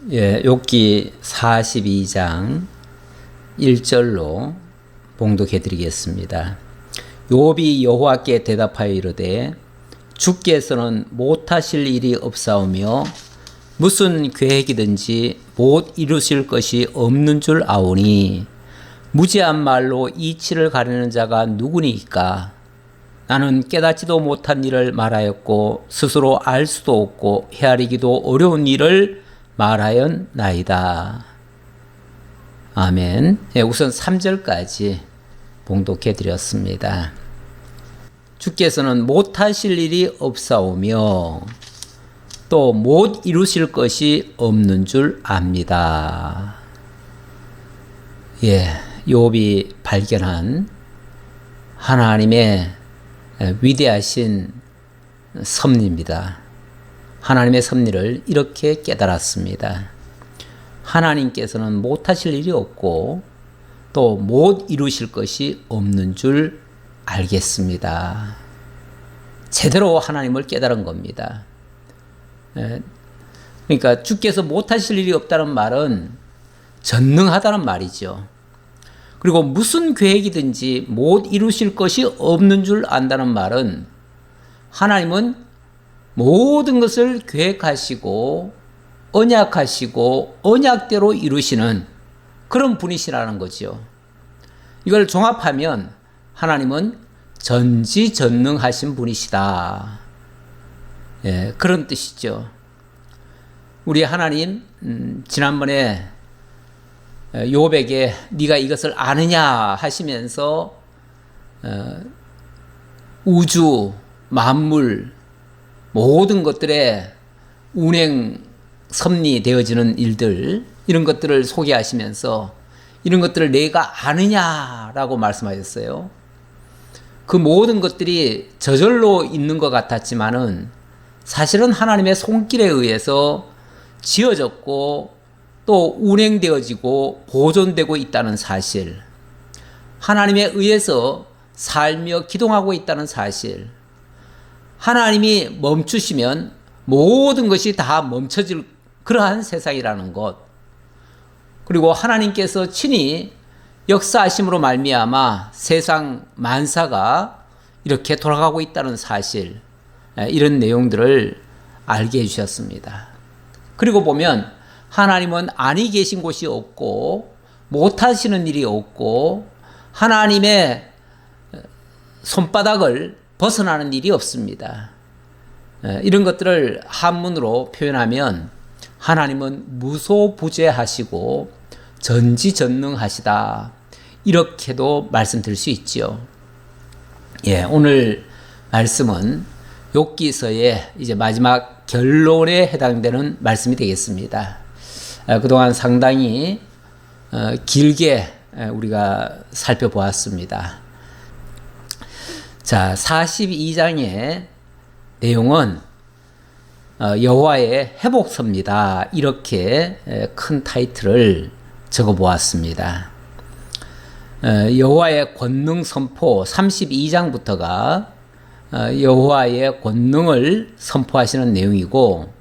욥기 42장 1절로 봉독해 드리겠습니다. 욥이 여호와께 대답하여 이르되 주께서는 못하실 일이 없사오며 무슨 계획이든지 못 이루실 것이 없는 줄 아오니 무지한 말로 이치를 가리는 자가 누구니이까? 나는 깨닫지도 못한 일을 말하였고 스스로 알 수도 없고 헤아리기도 어려운 일을 말하였나이다. 아멘. 우선 3절까지 봉독해 드렸습니다. 주께서는 못하실 일이 없사오며 또 못 이루실 것이 없는 줄 압니다. 욥이 발견한 하나님의 위대하신 섭리입니다. 하나님의 섭리를 이렇게 깨달았습니다. 하나님께서는 못하실 일이 없고 또 못 이루실 것이 없는 줄 알겠습니다. 제대로 하나님을 깨달은 겁니다. 그러니까 주께서 못하실 일이 없다는 말은 전능하다는 말이죠. 그리고 무슨 계획이든지 못 이루실 것이 없는 줄 안다는 말은 하나님은 모든 것을 계획하시고 언약하시고 언약대로 이루시는 그런 분이시라는 거죠. 이걸 종합하면 하나님은 전지전능하신 분이시다. 그런 뜻이죠. 우리 하나님 지난번에 욥에게 네가 이것을 아느냐 하시면서 우주, 만물 모든 것들의 운행 섭리되어지는 일들 이런 것들을 소개하시면서 이런 것들을 내가 아느냐라고 말씀하셨어요. 그 모든 것들이 저절로 있는 것 같았지만은 사실은 하나님의 손길에 의해서 지어졌고 또 운행되어지고 보존되고 있다는 사실, 하나님에 의해서 살며 기동하고 있다는 사실, 하나님이 멈추시면 모든 것이 다 멈춰질 그러한 세상이라는 것, 그리고 하나님께서 친히 역사하심으로 말미암아 세상 만사가 이렇게 돌아가고 있다는 사실, 이런 내용들을 알게 해주셨습니다. 그리고 보면 하나님은 아니 계신 곳이 없고 못하시는 일이 없고 하나님의 손바닥을 벗어나는 일이 없습니다. 이런 것들을 한문으로 표현하면 하나님은 무소부재하시고 전지전능하시다, 이렇게도 말씀드릴 수 있죠. 오늘 말씀은 욥기서의 이제 마지막 결론에 해당되는 말씀이 되겠습니다. 그동안 상당히 길게 우리가 살펴보았습니다. 자, 42장의 내용은 여호와의 회복서입니다. 이렇게 큰 타이틀을 적어보았습니다. 여호와의 권능 선포 32장부터가 여호와의 권능을 선포하시는 내용이고,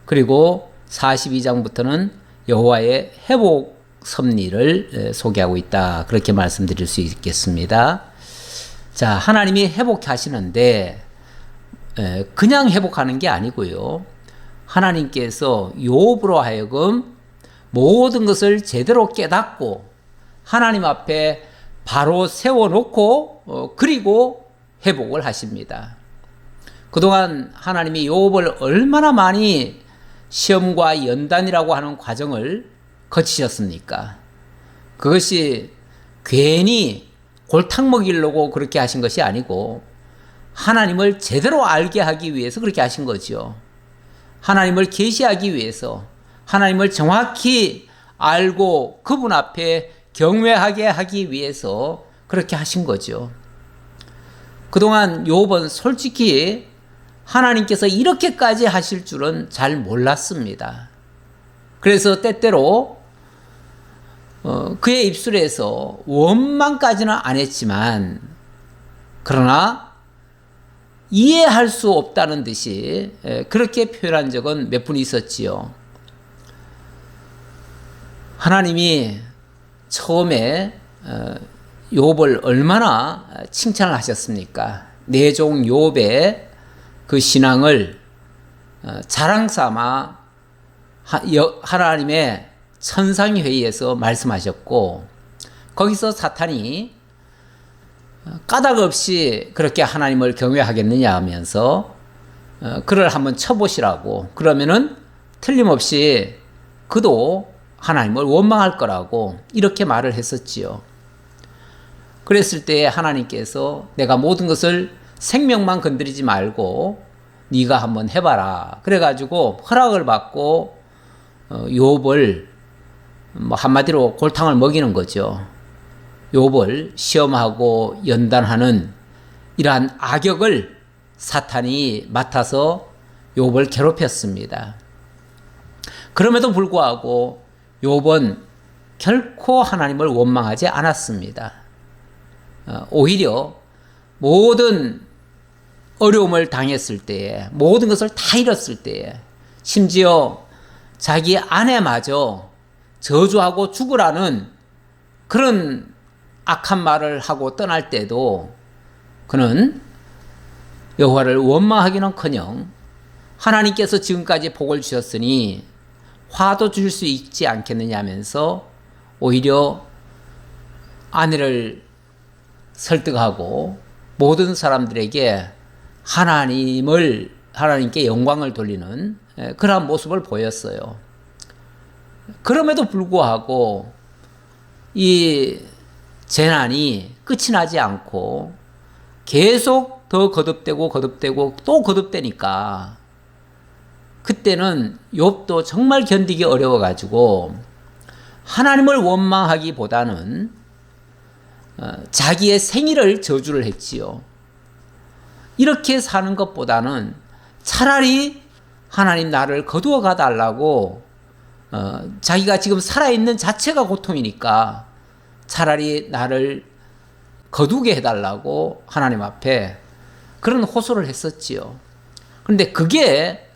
그리고 42장부터는 여호와의 회복 섭리를 소개하고 있다, 그렇게 말씀드릴 수 있겠습니다. 자, 하나님이 회복하시는데 그냥 회복하는 게 아니고요, 하나님께서 욥으로 하여금 모든 것을 제대로 깨닫고 하나님 앞에 바로 세워놓고 그리고 회복을 하십니다. 그동안 하나님이 욥을 얼마나 많이 시험과 연단이라고 하는 과정을 거치셨습니까? 그것이 괜히 골탕 먹이려고 그렇게 하신 것이 아니고 하나님을 제대로 알게 하기 위해서 그렇게 하신 거죠. 하나님을 계시하기 위해서, 하나님을 정확히 알고 그분 앞에 경외하게 하기 위해서 그렇게 하신 거죠. 그동안 욥은 솔직히 하나님께서 이렇게까지 하실 줄은 잘 몰랐습니다. 그래서 때때로 그의 입술에서 원망까지는 안 했지만, 그러나 이해할 수 없다는 듯이 그렇게 표현한 적은 몇 분 있었지요. 하나님이 처음에 욥을 얼마나 칭찬을 하셨습니까? 내 종 욥의 그 신앙을 자랑 삼아 하나님의 천상회의에서 말씀하셨고, 거기서 사탄이 까닭 없이 그렇게 하나님을 경외하겠느냐 하면서 그를 한번 쳐보시라고, 그러면은 틀림없이 그도 하나님을 원망할 거라고 이렇게 말을 했었지요. 그랬을 때 하나님께서 내가 모든 것을 생명만 건드리지 말고 네가 한번 해봐라 그래가지고 허락을 받고 욥을 한마디로 골탕을 먹이는 거죠. 욥을 시험하고 연단하는 이러한 악역을 사탄이 맡아서 욥을 괴롭혔습니다. 그럼에도 불구하고 욥은 결코 하나님을 원망하지 않았습니다. 오히려 모든 어려움을 당했을 때에, 모든 것을 다 잃었을 때에, 심지어 자기 아내마저 저주하고 죽으라는 그런 악한 말을 하고 떠날 때도 그는 여호와를 원망하기는커녕 하나님께서 지금까지 복을 주셨으니 화도 줄 수 있지 않겠느냐 하면서 오히려 아내를 설득하고 모든 사람들에게 하나님께 영광을 돌리는 그러한 모습을 보였어요. 그럼에도 불구하고 이 재난이 끝이 나지 않고 계속 더 거듭되고 또 거듭되니까 그때는 욥도 정말 견디기 어려워가지고 하나님을 원망하기보다는 자기의 생일을 저주를 했지요. 이렇게 사는 것보다는 차라리 하나님 나를 거두어 가달라고, 자기가 지금 살아있는 자체가 고통이니까 차라리 나를 거두게 해달라고 하나님 앞에 그런 호소를 했었지요. 그런데 그게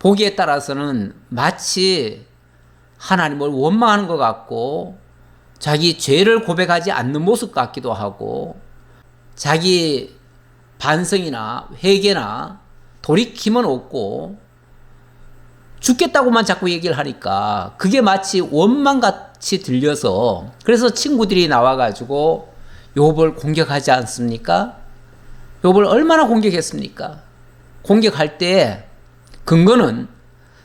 보기에 따라서는 마치 하나님을 원망하는 것 같고 자기 죄를 고백하지 않는 모습 같기도 하고 자기 반성이나 회개나 돌이킴은 없고 죽겠다고만 자꾸 얘기를 하니까 그게 마치 원망같이 들려서, 그래서 친구들이 나와가지고 욥을 공격하지 않습니까? 욥을 얼마나 공격했습니까? 공격할 때 근거는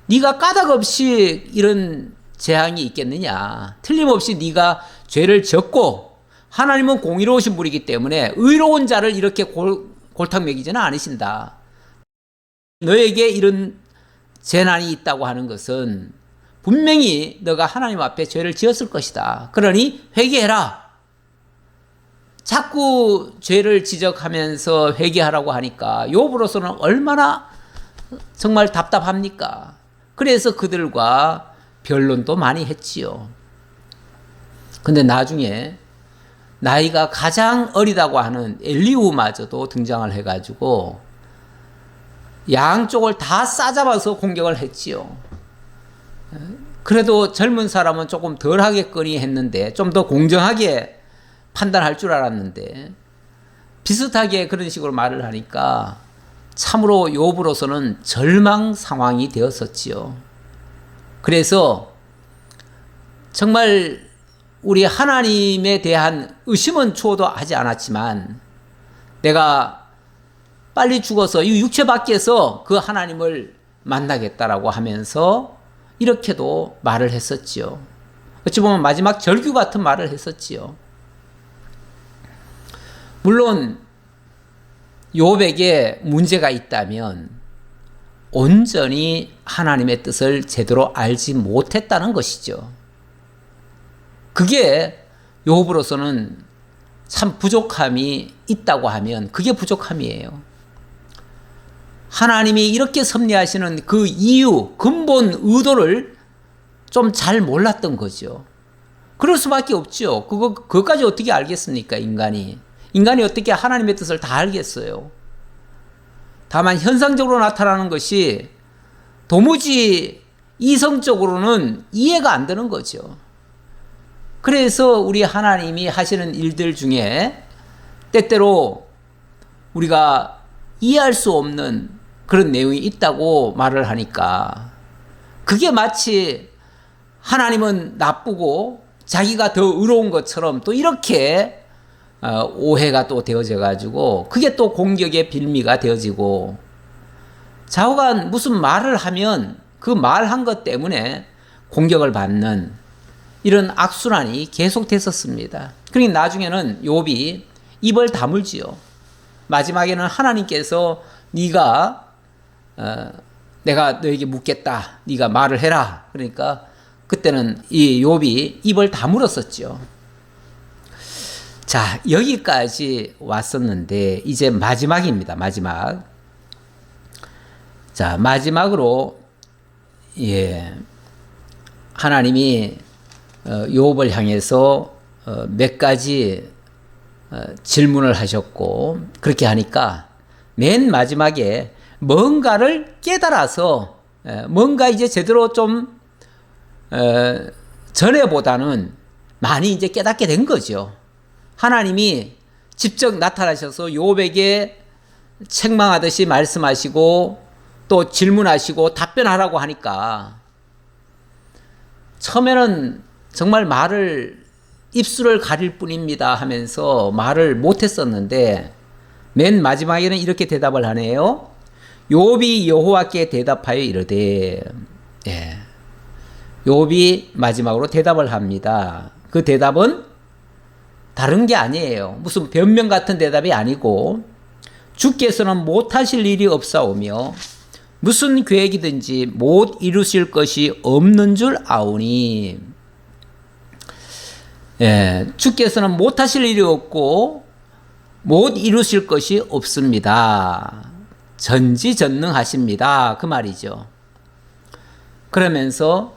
네가 까닭 없이 이런 재앙이 있겠느냐, 틀림없이 네가 죄를 졌고 하나님은 공의로우신 분이기 때문에 의로운 자를 이렇게 골탕 먹이지는 않으신다. 너에게 이런 재난이 있다고 하는 것은 분명히 너가 하나님 앞에 죄를 지었을 것이다. 그러니 회개해라. 자꾸 죄를 지적하면서 회개하라고 하니까 욥으로서는 얼마나 정말 답답합니까? 그래서 그들과 변론도 많이 했지요. 근데 나중에 나이가 가장 어리다고 하는 엘리후마저도 등장을 해가지고 양쪽을 다 싸잡아서 공격을 했지요. 그래도 젊은 사람은 조금 덜 하겠거니 했는데, 좀 더 공정하게 판단할 줄 알았는데 비슷하게 그런 식으로 말을 하니까 참으로 욥으로서는 절망 상황이 되었었지요. 그래서 정말 우리 하나님에 대한 의심은 추호도 하지 않았지만 내가 빨리 죽어서 이 육체 밖에서 그 하나님을 만나겠다라고 하면서 이렇게도 말을 했었지요. 어찌 보면 마지막 절규 같은 말을 했었지요. 물론 욥에게 문제가 있다면 온전히 하나님의 뜻을 제대로 알지 못했다는 것이죠. 그게 욥으로서는 참 부족함이 있다고 하면 그게 부족함이에요. 하나님이 이렇게 섭리하시는 그 이유, 근본 의도를 좀 잘 몰랐던 거죠. 그럴 수밖에 없죠. 그것까지 어떻게 알겠습니까, 인간이 어떻게 하나님의 뜻을 다 알겠어요. 다만 현상적으로 나타나는 것이 도무지 이성적으로는 이해가 안 되는 거죠. 그래서 우리 하나님이 하시는 일들 중에 때때로 우리가 이해할 수 없는 그런 내용이 있다고 말을 하니까 그게 마치 하나님은 나쁘고 자기가 더 의로운 것처럼 또 이렇게 오해가 또 되어져 가지고 그게 또 공격의 빌미가 되어지고 좌우간 무슨 말을 하면 그 말한 것 때문에 공격을 받는 이런 악순환이 계속됐었습니다. 그러니까 나중에는 욥이 입을 다물지요. 마지막에는 하나님께서 네가 내가 너에게 묻겠다. 네가 말을 해라. 그러니까 그때는 이 욥이 입을 다물었었죠. 자, 여기까지 왔었는데 이제 마지막입니다. 마지막. 자, 마지막으로 하나님이 욥을 향해서 몇 가지 질문을 하셨고 그렇게 하니까 맨 마지막에 뭔가를 깨달아서 뭔가 이제 제대로 좀 전에보다는 많이 이제 깨닫게 된 거죠. 하나님이 직접 나타나셔서 욥에게 책망하듯이 말씀하시고 또 질문하시고 답변하라고 하니까 처음에는 정말 입술을 가릴 뿐입니다 하면서 말을 못했었는데 맨 마지막에는 이렇게 대답을 하네요. 욥이 여호와께 대답하여 이르되 욥이 마지막으로 대답을 합니다. 그 대답은 다른 게 아니에요. 무슨 변명 같은 대답이 아니고 주께서는 못하실 일이 없사오며 무슨 계획이든지 못 이루실 것이 없는 줄 아오니 주께서는 못하실 일이 없고 못 이루실 것이 없습니다. 전지전능하십니다. 그 말이죠. 그러면서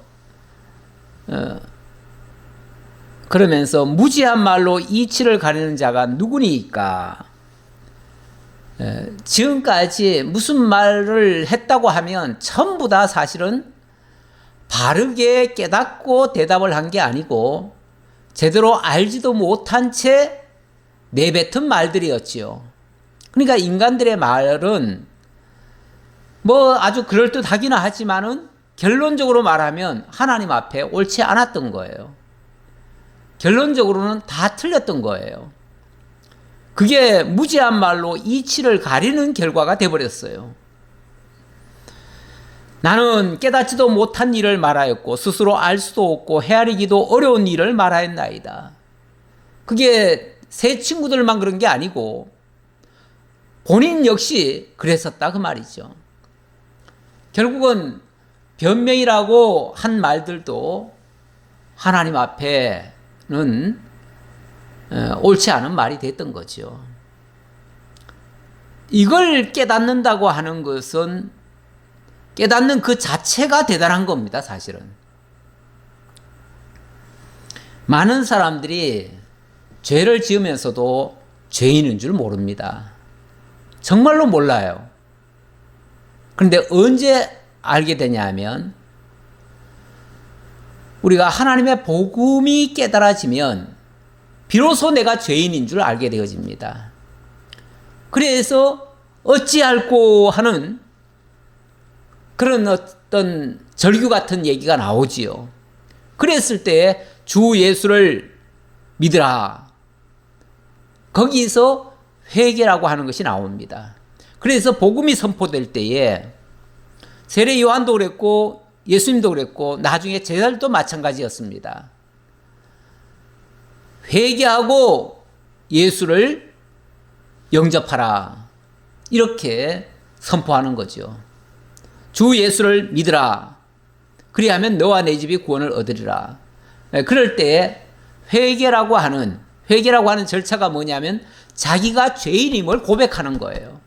무지한 말로 이치를 가리는 자가 누구니까? 지금까지 무슨 말을 했다고 하면 전부 다 사실은 바르게 깨닫고 대답을 한 게 아니고 제대로 알지도 못한 채 내뱉은 말들이었지요. 그러니까 인간들의 말은 뭐 아주 그럴듯하기는 하지만은 결론적으로 말하면 하나님 앞에 옳지 않았던 거예요. 결론적으로는 다 틀렸던 거예요. 그게 무지한 말로 이치를 가리는 결과가 되어버렸어요. 나는 깨닫지도 못한 일을 말하였고 스스로 알 수도 없고 헤아리기도 어려운 일을 말하였나이다. 그게 새 친구들만 그런 게 아니고 본인 역시 그랬었다 그 말이죠. 결국은 변명이라고 한 말들도 하나님 앞에는 옳지 않은 말이 됐던 거죠. 이걸 깨닫는다고 하는 것은 깨닫는 그 자체가 대단한 겁니다, 사실은. 많은 사람들이 죄를 지으면서도 죄인인 줄 모릅니다. 정말로 몰라요. 그런데 언제 알게 되냐면 우리가 하나님의 복음이 깨달아지면 비로소 내가 죄인인 줄 알게 되어집니다. 그래서 어찌할꼬 하는 그런 어떤 절규 같은 얘기가 나오지요. 그랬을 때 주 예수를 믿으라. 거기서 회개라고 하는 것이 나옵니다. 그래서 복음이 선포될 때에 세례 요한도 그랬고 예수님도 그랬고 나중에 제자들도 마찬가지였습니다. 회개하고 예수를 영접하라. 이렇게 선포하는 거죠. 주 예수를 믿으라. 그리하면 너와 내 집이 구원을 얻으리라. 그럴 때 회개라고 하는 절차가 뭐냐면 자기가 죄인임을 고백하는 거예요.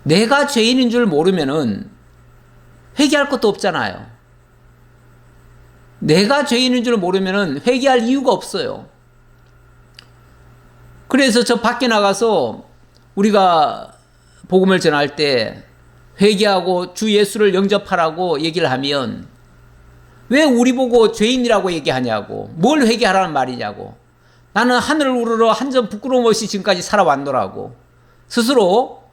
내가 죄인인 줄 모르면은 회개할 것도 없잖아요. 내가 죄인인 줄 모르면은 회개할 이유가 없어요. 그래서 저 밖에 나가서 우리가 복음을 전할 때 회개하고 주 예수를 영접하라고 얘기를 하면 왜 우리 보고 죄인이라고 얘기하냐고. 뭘 회개하라는 말이냐고. 나는 하늘을 우러러 한 점 부끄러움 없이 지금까지 살아왔노라고. 스스로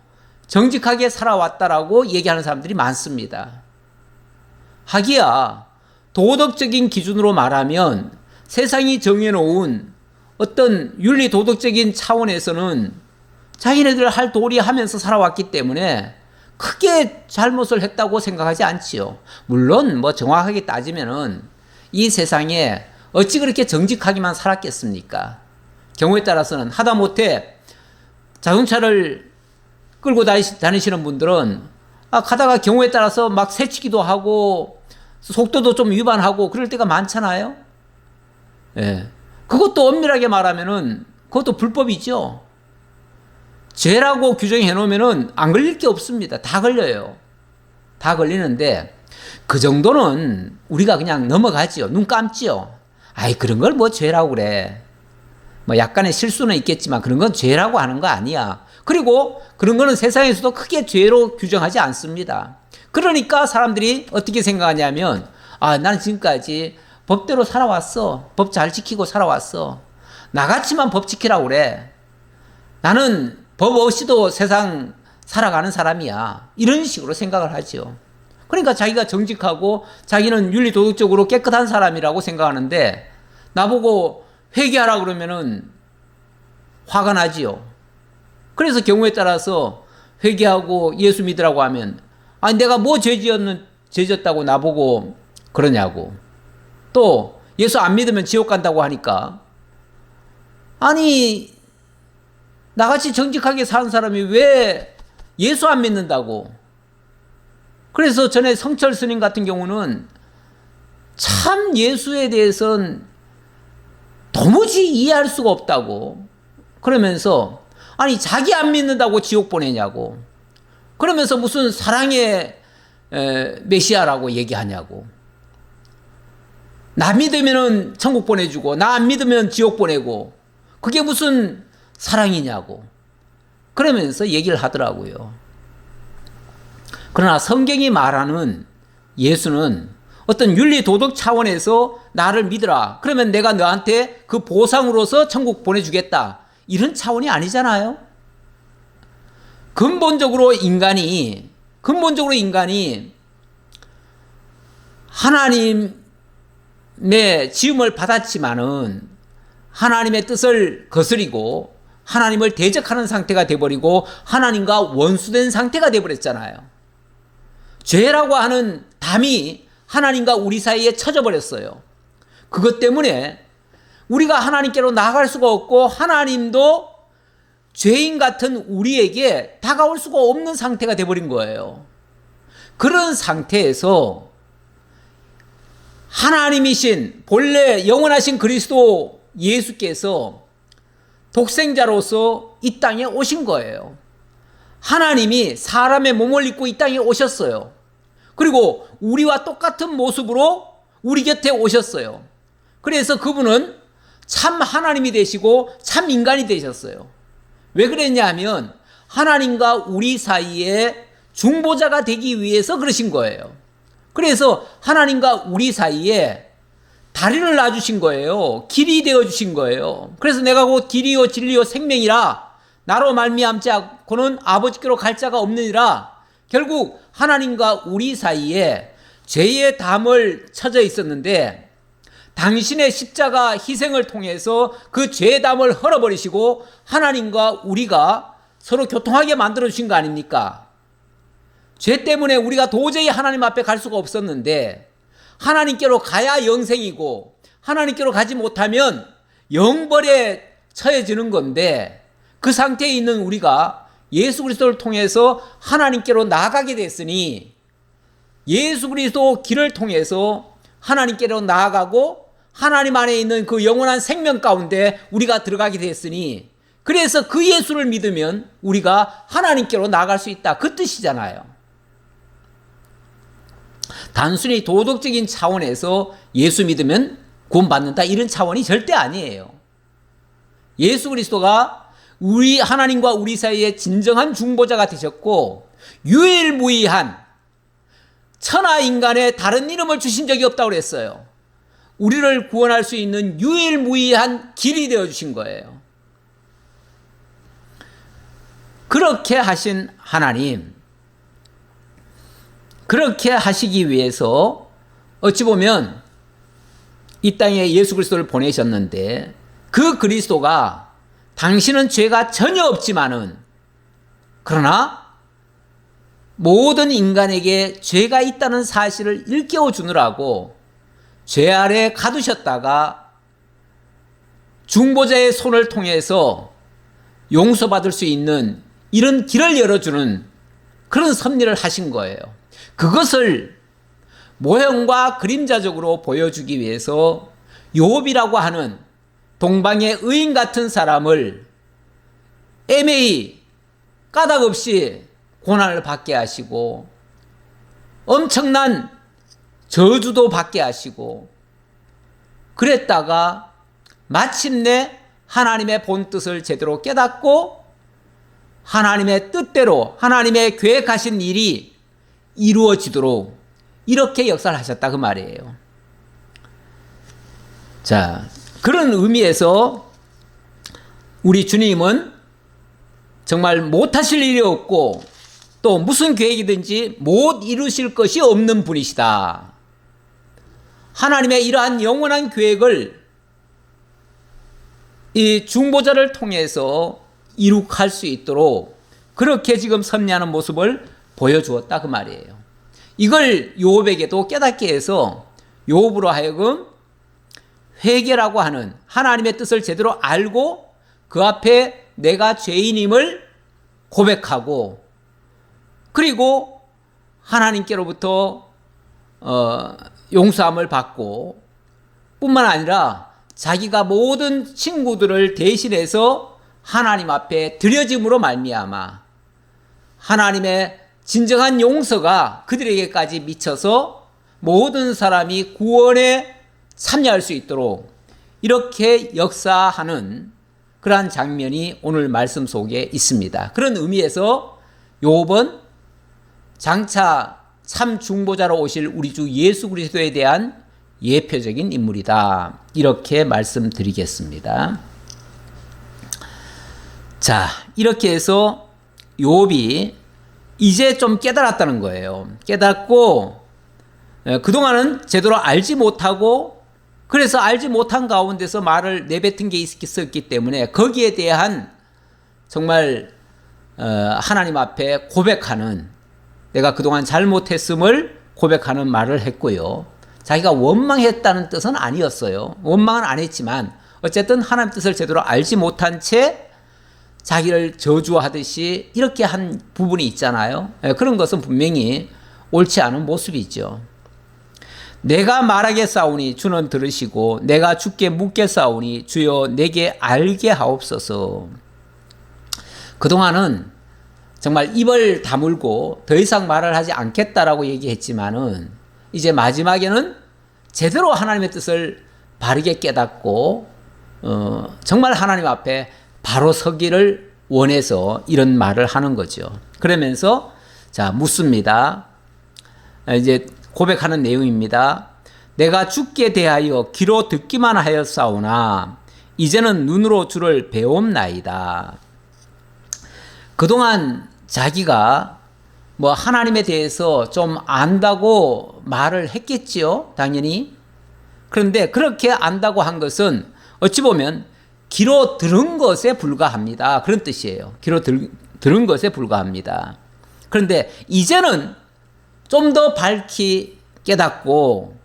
정직하게 살아왔다라고 얘기하는 사람들이 많습니다. 하기야 도덕적인 기준으로 말하면 세상이 정해놓은 어떤 윤리 도덕적인 차원에서는 자기네들 할 도리 하면서 살아왔기 때문에 크게 잘못을 했다고 생각하지 않지요. 물론 뭐 정확하게 따지면은 이 세상에 어찌 그렇게 정직하게만 살았겠습니까? 경우에 따라서는 하다못해 자동차를 끌고 다니시는 분들은 가다가 경우에 따라서 막 새치기도 하고 속도도 좀 위반하고 그럴 때가 많잖아요. 예. 그것도 엄밀하게 말하면은 그것도 불법이죠. 죄라고 규정해 놓으면은 안 걸릴 게 없습니다. 다 걸려요. 다 걸리는데 그 정도는 우리가 그냥 넘어가지요. 눈 감지요. 아이 그런 걸 뭐 죄라고 그래. 뭐 약간의 실수는 있겠지만 그런 건 죄라고 하는 거 아니야. 그리고 그런 거는 세상에서도 크게 죄로 규정하지 않습니다. 그러니까 사람들이 어떻게 생각하냐면 나는 지금까지 법대로 살아왔어. 법 잘 지키고 살아왔어. 나같이만 법 지키라고 그래. 나는 법 없이도 세상 살아가는 사람이야. 이런 식으로 생각을 하죠. 그러니까 자기가 정직하고 자기는 윤리도덕적으로 깨끗한 사람이라고 생각하는데 나보고 회개하라 그러면은 화가 나지요. 그래서 경우에 따라서 회개하고 예수 믿으라고 하면 내가 뭐 죄졌다고 나보고 그러냐고. 또 예수 안 믿으면 지옥 간다고 하니까 나같이 정직하게 사는 사람이 왜 예수 안 믿는다고. 그래서 전에 성철 스님 같은 경우는 참 예수에 대해서는 도무지 이해할 수가 없다고. 그러면서 자기 안 믿는다고 지옥 보내냐고. 그러면서 무슨 사랑의 메시아라고 얘기하냐고. 나 믿으면 천국 보내주고 나 안 믿으면 지옥 보내고 그게 무슨 사랑이냐고. 그러면서 얘기를 하더라고요. 그러나 성경이 말하는 예수는 어떤 윤리 도덕 차원에서 나를 믿으라. 그러면 내가 너한테 그 보상으로서 천국 보내주겠다. 이런 차원이 아니잖아요. 근본적으로 인간이 하나님의 지음을 받았지만은 하나님의 뜻을 거스리고 하나님을 대적하는 상태가 돼버리고 하나님과 원수된 상태가 돼버렸잖아요. 죄라고 하는 담이 하나님과 우리 사이에 쳐져버렸어요. 그것 때문에 우리가 하나님께로 나아갈 수가 없고 하나님도 죄인 같은 우리에게 다가올 수가 없는 상태가 돼버린 거예요. 그런 상태에서 하나님이신 본래 영원하신 그리스도 예수께서 독생자로서 이 땅에 오신 거예요. 하나님이 사람의 몸을 입고 이 땅에 오셨어요. 그리고 우리와 똑같은 모습으로 우리 곁에 오셨어요. 그래서 그분은 참 하나님이 되시고 참 인간이 되셨어요. 왜 그랬냐 하면 하나님과 우리 사이에 중보자가 되기 위해서 그러신 거예요. 그래서 하나님과 우리 사이에 다리를 놔주신 거예요. 길이 되어주신 거예요. 그래서 내가 곧 길이요 진리요 생명이라 나로 말미암지 않고는 아버지께로 갈 자가 없느니라. 결국 하나님과 우리 사이에 죄의 담을 쳐져 있었는데 당신의 십자가 희생을 통해서 그 죄의 담을 헐어버리시고 하나님과 우리가 서로 교통하게 만들어주신 거 아닙니까? 죄 때문에 우리가 도저히 하나님 앞에 갈 수가 없었는데 하나님께로 가야 영생이고 하나님께로 가지 못하면 영벌에 처해지는 건데 그 상태에 있는 우리가 예수 그리스도를 통해서 하나님께로 나아가게 됐으니 예수 그리스도 길을 통해서 하나님께로 나아가고 하나님 안에 있는 그 영원한 생명 가운데 우리가 들어가게 됐으니 그래서 그 예수를 믿으면 우리가 하나님께로 나아갈 수 있다. 그 뜻이잖아요. 단순히 도덕적인 차원에서 예수 믿으면 구원받는다 이런 차원이 절대 아니에요. 예수 그리스도가 우리 하나님과 우리 사이에 진정한 중보자가 되셨고 유일무이한 천하 인간에 다른 이름을 주신 적이 없다고 그랬어요. 우리를 구원할 수 있는 유일무이한 길이 되어주신 거예요. 그렇게 하신 하나님, 그렇게 하시기 위해서 어찌 보면 이 땅에 예수 그리스도를 보내셨는데, 그 그리스도가 당신은 죄가 전혀 없지만은, 그러나 모든 인간에게 죄가 있다는 사실을 일깨워 주느라고 죄 아래 가두셨다가 중보자의 손을 통해서 용서받을 수 있는 이런 길을 열어주는 그런 섭리를 하신 거예요. 그것을 모형과 그림자적으로 보여주기 위해서 욥이라고 하는 동방의 의인 같은 사람을 애매히 까닭 없이 고난을 받게 하시고 엄청난 저주도 받게 하시고 그랬다가 마침내 하나님의 본뜻을 제대로 깨닫고 하나님의 뜻대로 하나님의 계획하신 일이 이루어지도록 이렇게 역사를 하셨다 그 말이에요. 자, 그런 의미에서 우리 주님은 정말 못하실 일이 없고 또 무슨 계획이든지 못 이루실 것이 없는 분이시다. 하나님의 이러한 영원한 계획을 이 중보자를 통해서 이룩할 수 있도록 그렇게 지금 섭리하는 모습을 보여주었다 그 말이에요. 이걸 욥에게도 깨닫게 해서 욥으로 하여금 회개라고 하는 하나님의 뜻을 제대로 알고 그 앞에 내가 죄인임을 고백하고 그리고 하나님께로부터 용서함을 받고 뿐만 아니라 자기가 모든 친구들을 대신해서 하나님 앞에 드려짐으로 말미암아 하나님의 진정한 용서가 그들에게까지 미쳐서 모든 사람이 구원에 참여할 수 있도록 이렇게 역사하는 그러한 장면이 오늘 말씀 속에 있습니다. 그런 의미에서 욥은 장차 참 중보자로 오실 우리 주 예수 그리스도에 대한 예표적인 인물이다. 이렇게 말씀드리겠습니다. 자, 이렇게 해서 욥이 이제 좀 깨달았다는 거예요. 깨닫고 그동안은 제대로 알지 못하고 그래서 알지 못한 가운데서 말을 내뱉은 게 있었기 때문에 거기에 대한 정말 하나님 앞에 고백하는 내가 그동안 잘못했음을 고백하는 말을 했고요. 자기가 원망했다는 뜻은 아니었어요. 원망은 안 했지만 어쨌든 하나님 뜻을 제대로 알지 못한 채 자기를 저주하듯이 이렇게 한 부분이 있잖아요. 그런 것은 분명히 옳지 않은 모습이죠. 내가 말하겠사오니 주는 들으시고 내가 주께 묻겠사오니 주여 내게 알게 하옵소서. 그동안은 정말 입을 다물고 더 이상 말을 하지 않겠다라고 얘기했지만은 이제 마지막에는 제대로 하나님의 뜻을 바르게 깨닫고 정말 하나님 앞에 바로 서기를 원해서 이런 말을 하는 거죠. 그러면서 자 묻습니다. 이제 고백하는 내용입니다. 내가 주께 대하여 귀로 듣기만 하였사오나 이제는 눈으로 주를 배움나이다. 그동안 자기가 뭐 하나님에 대해서 좀 안다고 말을 했겠지요, 당연히. 그런데 그렇게 안다고 한 것은 어찌 보면 귀로 들은 것에 불과합니다. 그런 뜻이에요. 귀로 들은 것에 불과합니다. 그런데 이제는 좀 더 밝히 깨닫고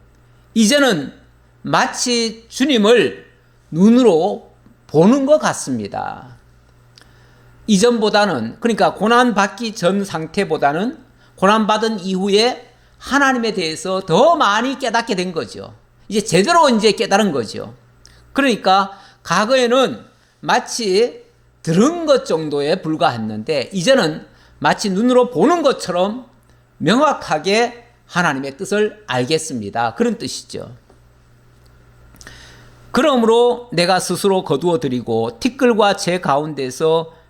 이제는 마치 주님을 눈으로 보는 것 같습니다. 이전보다는 그러니까 고난받기 전 상태보다는 고난받은 이후에 하나님에 대해서 더 많이 깨닫게 된 거죠. 이제 제대로 이제 깨달은 거죠. 그러니까 과거에는 마치 들은 것 정도에 불과했는데 이제는 마치 눈으로 보는 것처럼 명확하게 하나님의 뜻을 알겠습니다. 그런 뜻이죠. 그러므로 내가 스스로 거두어 드리고 티끌과 제 가운데서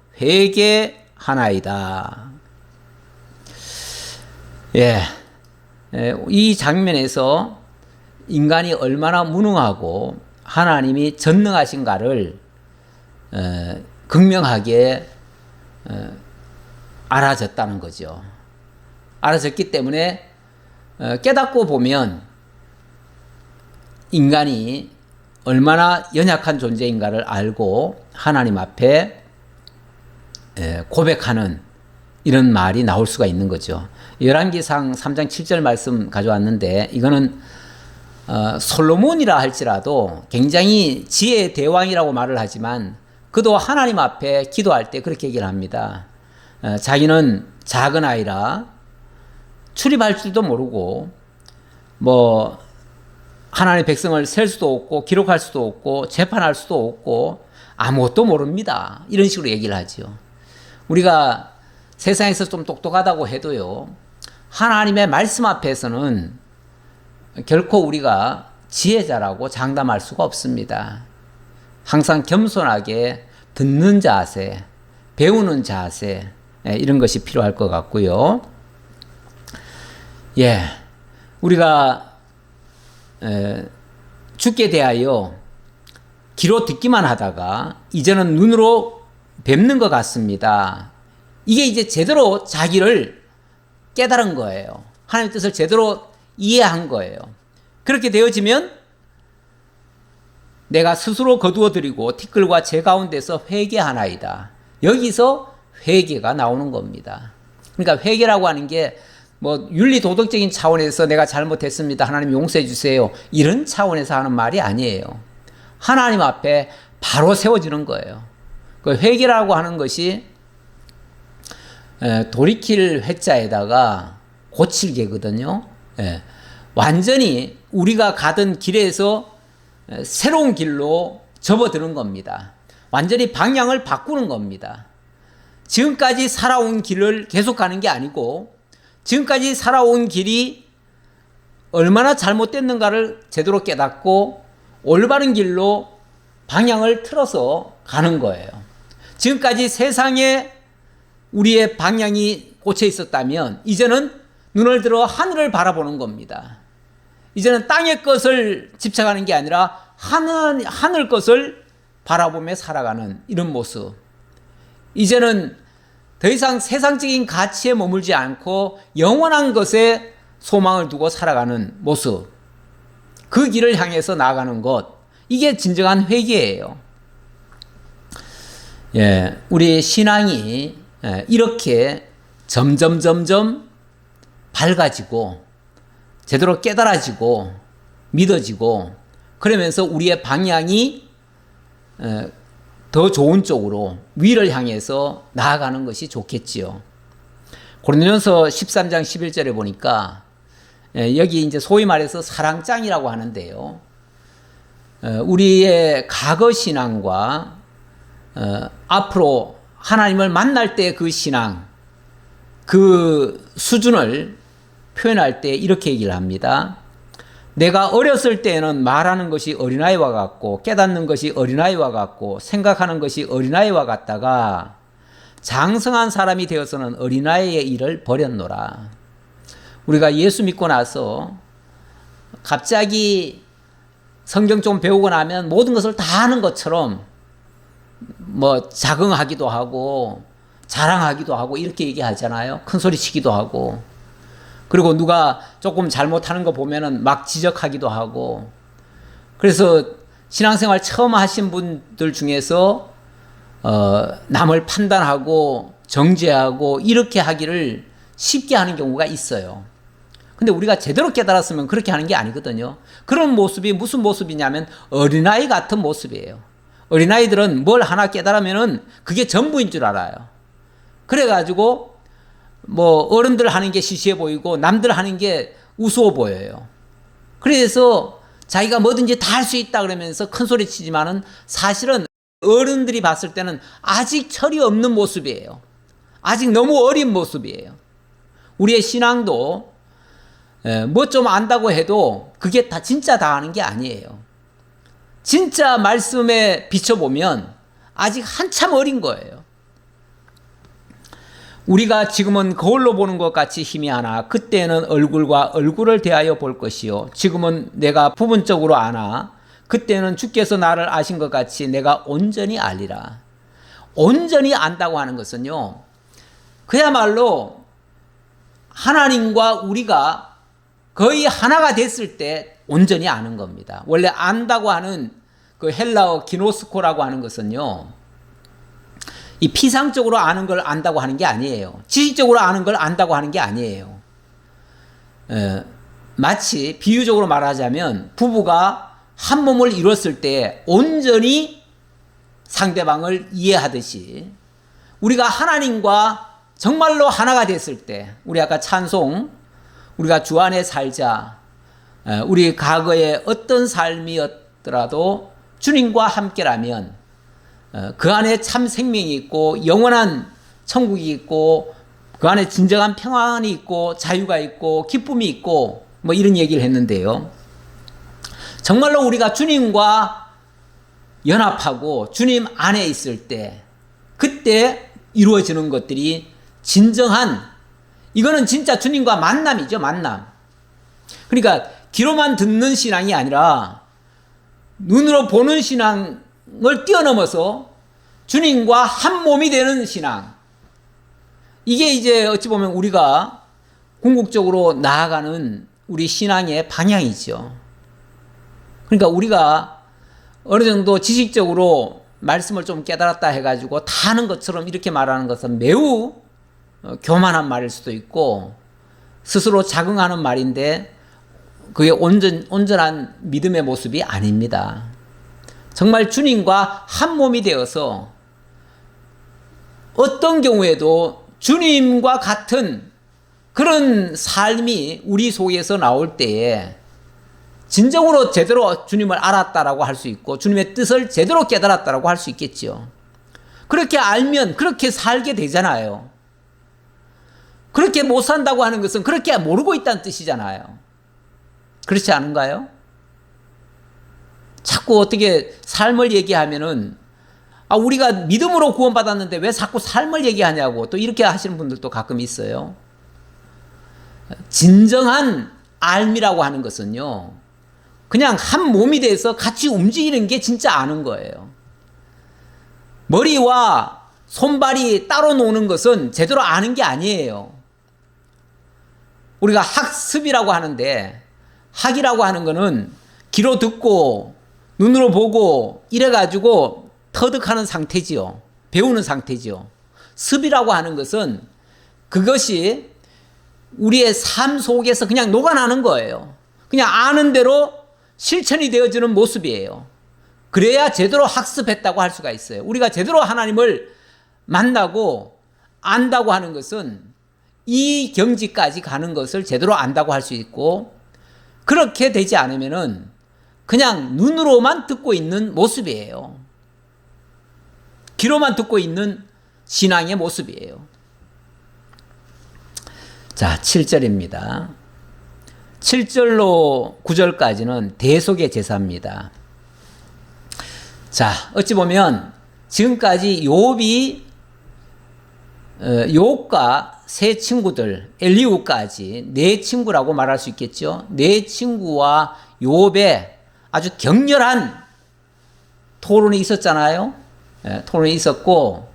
회개하나이다. 예, 이 장면에서 인간이 얼마나 무능하고 하나님이 전능하신가를 극명하게 알아졌다는 거죠. 알아졌기 때문에 깨닫고 보면 인간이 얼마나 연약한 존재인가를 알고 하나님 앞에 고백하는 이런 말이 나올 수가 있는 거죠. 열왕기상 3장 7절 말씀 가져왔는데 이거는 솔로몬이라 할지라도 굉장히 지혜의 대왕이라고 말을 하지만 그도 하나님 앞에 기도할 때 그렇게 얘기를 합니다. 자기는 작은 아이라 출입할 줄도 모르고 뭐 하나님의 백성을 셀 수도 없고 기록할 수도 없고 재판할 수도 없고 아무것도 모릅니다. 이런 식으로 얘기를 하죠. 우리가 세상에서 좀 똑똑하다고 해도요, 하나님의 말씀 앞에서는 결코 우리가 지혜자라고 장담할 수가 없습니다. 항상 겸손하게 듣는 자세, 배우는 자세, 이런 것이 필요할 것 같고요. 우리가 주께 대하여 귀로 듣기만 하다가 이제는 눈으로 뵙는 것 같습니다. 이게 이제 제대로 자기를 깨달은 거예요. 하나님의 뜻을 제대로 이해한 거예요. 그렇게 되어지면 내가 스스로 거두어드리고 티끌과 재 가운데서 회개하나이다. 여기서 회개가 나오는 겁니다. 그러니까 회개라고 하는 게 뭐 윤리 도덕적인 차원에서 내가 잘못했습니다. 하나님 용서해 주세요. 이런 차원에서 하는 말이 아니에요. 하나님 앞에 바로 세워지는 거예요. 그 회개라고 하는 것이 돌이킬 회자에다가 고칠 개거든요. 완전히 우리가 가던 길에서 새로운 길로 접어드는 겁니다. 완전히 방향을 바꾸는 겁니다. 지금까지 살아온 길을 계속 가는 게 아니고 지금까지 살아온 길이 얼마나 잘못됐는가를 제대로 깨닫고 올바른 길로 방향을 틀어서 가는 거예요. 지금까지 세상에 우리의 방향이 꽂혀 있었다면 이제는 눈을 들어 하늘을 바라보는 겁니다. 이제는 땅의 것을 집착하는 게 아니라 하늘 것을 바라보며 살아가는 이런 모습. 이제는 더 이상 세상적인 가치에 머물지 않고 영원한 것에 소망을 두고 살아가는 모습. 그 길을 향해서 나아가는 것. 이게 진정한 회개예요. 우리 신앙이 이렇게 점점 밝아지고 제대로 깨달아지고 믿어지고 그러면서 우리의 방향이 더 좋은 쪽으로 위를 향해서 나아가는 것이 좋겠지요. 고린도전서 13장 11절에 보니까 여기 이제 소위 말해서 사랑장이라고 하는데요. 우리의 과거 신앙과 앞으로 하나님을 만날 때 그 신앙, 그 수준을 표현할 때 이렇게 얘기를 합니다. 내가 어렸을 때에는 말하는 것이 어린아이와 같고 깨닫는 것이 어린아이와 같고 생각하는 것이 어린아이와 같다가 장성한 사람이 되어서는 어린아이의 일을 버렸노라. 우리가 예수 믿고 나서 갑자기 성경 좀 배우고 나면 모든 것을 다 아는 것처럼 뭐 자긍하기도 하고 자랑하기도 하고 이렇게 얘기하잖아요. 큰 소리 치기도 하고. 그리고 누가 조금 잘못하는 거 보면은 막 지적하기도 하고. 그래서 신앙생활 처음 하신 분들 중에서 남을 판단하고 정죄하고 이렇게 하기를 쉽게 하는 경우가 있어요. 근데 우리가 제대로 깨달았으면 그렇게 하는 게 아니거든요. 그런 모습이 무슨 모습이냐면 어린아이 같은 모습이에요. 어린아이들은 뭘 하나 깨달으면은 그게 전부인 줄 알아요. 그래가지고 뭐 어른들 하는 게 시시해 보이고 남들 하는 게 우스워 보여요. 그래서 자기가 뭐든지 다 할 수 있다 그러면서 큰 소리 치지만은 사실은 어른들이 봤을 때는 아직 철이 없는 모습이에요. 아직 너무 어린 모습이에요. 우리의 신앙도 뭐 좀 안다고 해도 그게 다 진짜 다 아는 게 아니에요. 진짜 말씀에 비춰보면 아직 한참 어린 거예요. 우리가 지금은 거울로 보는 것 같이 힘이 하나 그때는 얼굴과 얼굴을 대하여 볼 것이요 지금은 내가 부분적으로 아나 그때는 주께서 나를 아신 것 같이 내가 온전히 알리라. 온전히 안다고 하는 것은요, 그야말로 하나님과 우리가 거의 하나가 됐을 때 온전히 아는 겁니다. 원래 안다고 하는 그 헬라어 기노스코라고 하는 것은요, 이 피상적으로 아는 걸 안다고 하는 게 아니에요. 지식적으로 아는 걸 안다고 하는 게 아니에요. 마치 비유적으로 말하자면 부부가 한 몸을 이뤘을 때 온전히 상대방을 이해하듯이 우리가 하나님과 정말로 하나가 됐을 때, 우리 아까 찬송, 우리가 주 안에 살자, 우리 과거의 어떤 삶이었더라도 주님과 함께라면 그 안에 참 생명이 있고 영원한 천국이 있고 그 안에 진정한 평안이 있고 자유가 있고 기쁨이 있고 뭐 이런 얘기를 했는데요. 정말로 우리가 주님과 연합하고 주님 안에 있을 때 그때 이루어지는 것들이 진정한, 이거는 진짜 주님과 만남이죠. 만남. 그러니까 귀로만 듣는 신앙이 아니라 눈으로 보는 신앙을 뛰어넘어서 주님과 한 몸이 되는 신앙. 이게 이제 어찌 보면 우리가 궁극적으로 나아가는 우리 신앙의 방향이죠. 그러니까 우리가 어느 정도 지식적으로 말씀을 좀 깨달았다 해가지고 다 아는 것처럼 이렇게 말하는 것은 매우 교만한 말일 수도 있고 스스로 자긍하는 말인데 그게 온전한 믿음의 모습이 아닙니다. 정말 주님과 한 몸이 되어서 어떤 경우에도 주님과 같은 그런 삶이 우리 속에서 나올 때에 진정으로 제대로 주님을 알았다라고 할 수 있고 주님의 뜻을 제대로 깨달았다라고 할 수 있겠죠. 그렇게 알면 그렇게 살게 되잖아요. 그렇게 못 산다고 하는 것은 그렇게 모르고 있다는 뜻이잖아요. 그렇지 않은가요? 자꾸 어떻게 삶을 얘기하면은 우리가 믿음으로 구원받았는데 왜 자꾸 삶을 얘기하냐고 또 이렇게 하시는 분들도 가끔 있어요. 진정한 알미라고 하는 것은요, 그냥 한 몸이 돼서 같이 움직이는 게 진짜 아는 거예요. 머리와 손발이 따로 노는 것은 제대로 아는 게 아니에요. 우리가 학습이라고 하는데, 학이라고 하는 거는 귀로 듣고 눈으로 보고 이래가지고 터득하는 상태지요. 배우는 상태지요. 습이라고 하는 것은 그것이 우리의 삶 속에서 그냥 녹아나는 거예요. 그냥 아는 대로 실천이 되어지는 모습이에요. 그래야 제대로 학습했다고 할 수가 있어요. 우리가 제대로 하나님을 만나고 안다고 하는 것은 이 경지까지 가는 것을 제대로 안다고 할 수 있고, 그렇게 되지 않으면은 그냥 눈으로만 듣고 있는 모습이에요. 귀로만 듣고 있는 신앙의 모습이에요. 자, 7절입니다. 7절로 9절까지는 대속의 제사입니다. 자, 어찌 보면 지금까지 욥과 세 친구들, 엘리후까지 네 친구라고 말할 수 있겠죠. 네 친구와 욥의 아주 격렬한 토론이 있었잖아요. 토론이 있었고,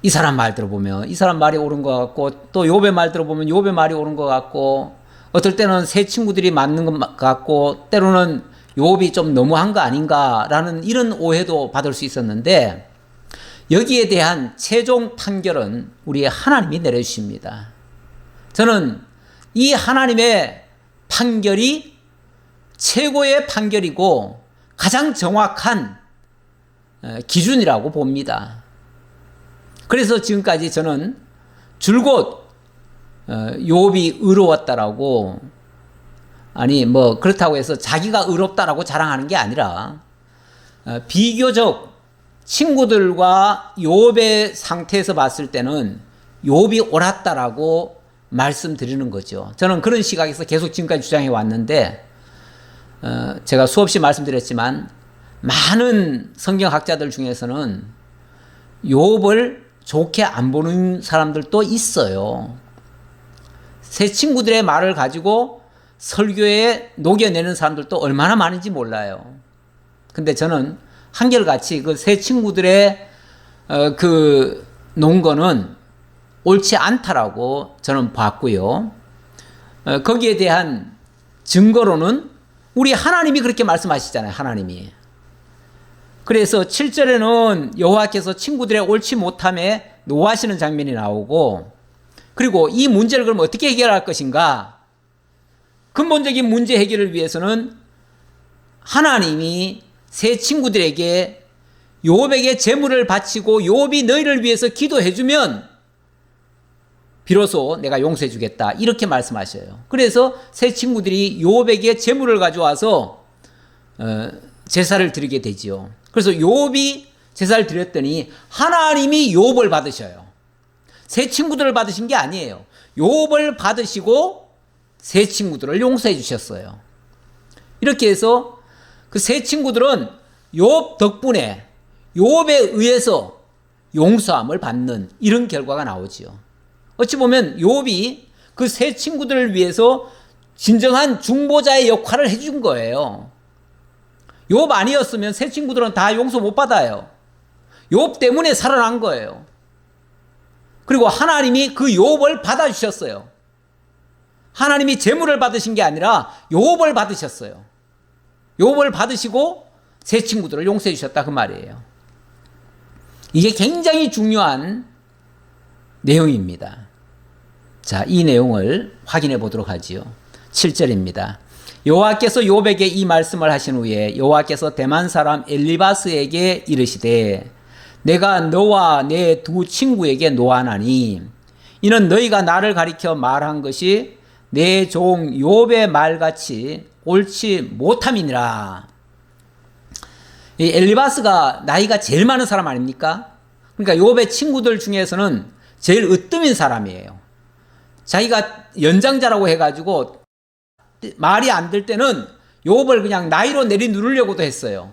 이 사람 말 들어보면 이 사람 말이 옳은 것 같고, 또 욥의 말 들어보면 욥의 말이 옳은 것 같고, 어떨 때는 세 친구들이 맞는 것 같고, 때로는 욥이 좀 너무한 거 아닌가라는 이런 오해도 받을 수 있었는데, 여기에 대한 최종 판결은 우리 하나님이 내려주십니다. 저는 이 하나님의 판결이 최고의 판결이고 가장 정확한 기준이라고 봅니다. 그래서 지금까지 저는 줄곧 욥이 의로웠다라고, 아니 뭐 그렇다고 해서 자기가 의롭다라고 자랑하는 게 아니라 비교적 친구들과 욥의 상태에서 봤을 때는 욥이 옳았다라고 말씀드리는 거죠. 저는 그런 시각에서 계속 지금까지 주장해 왔는데, 제가 수없이 말씀드렸지만 많은 성경학자들 중에서는 욥을 좋게 안 보는 사람들도 있어요. 새 친구들의 말을 가지고 설교에 녹여내는 사람들도 얼마나 많은지 몰라요. 근데 저는 한결같이 그 새 친구들의 그 논거는 옳지 않다라고 저는 봤고요. 거기에 대한 증거로는 우리 하나님이 그렇게 말씀하시잖아요. 하나님이. 그래서 7절에는 여호와께서 친구들의 옳지 못함에 노하시는 장면이 나오고, 그리고 이 문제를 그럼 어떻게 해결할 것인가? 근본적인 문제 해결을 위해서는 하나님이 새 친구들에게 요업에게 재물을 바치고 요업이 너희를 위해서 기도해주면 비로소 내가 용서해 주겠다, 이렇게 말씀하셔요. 그래서 새 친구들이 요업에게 재물을 가져와서 제사를 드리게 되지요. 그래서 요업이 제사를 드렸더니 하나님이 요업을 받으셔요. 새 친구들을 받으신 게 아니에요. 요업을 받으시고 새 친구들을 용서해 주셨어요. 이렇게 해서 그 새 친구들은 요업 덕분에 요업에 의해서 용서함을 받는 이런 결과가 나오지요. 어찌 보면 요업이 그 새 친구들을 위해서 진정한 중보자의 역할을 해준 거예요. 요업 아니었으면 새 친구들은 다 용서 못 받아요. 요업 때문에 살아난 거예요. 그리고 하나님이 그 요업을 받아주셨어요. 하나님이 재물을 받으신 게 아니라 요업을 받으셨어요. 요업을 받으시고 새 친구들을 용서해 주셨다, 그 말이에요. 이게 굉장히 중요한 내용입니다. 자, 이 내용을 확인해 보도록 하지요. 7절입니다. 여호와께서 욥에게 이 말씀을 하신 후에 여호와께서 대만 사람 엘리바스에게 이르시되 내가 너와 내 두 친구에게 노하나니 이는 너희가 나를 가리켜 말한 것이 내 종 욥의 말같이 옳지 못함이니라. 이 엘리바스가 나이가 제일 많은 사람 아닙니까? 그러니까 욥의 친구들 중에서는 제일 으뜸인 사람이에요. 자기가 연장자라고 해가지고 말이 안 될 때는 욥을 그냥 나이로 내리누르려고도 했어요.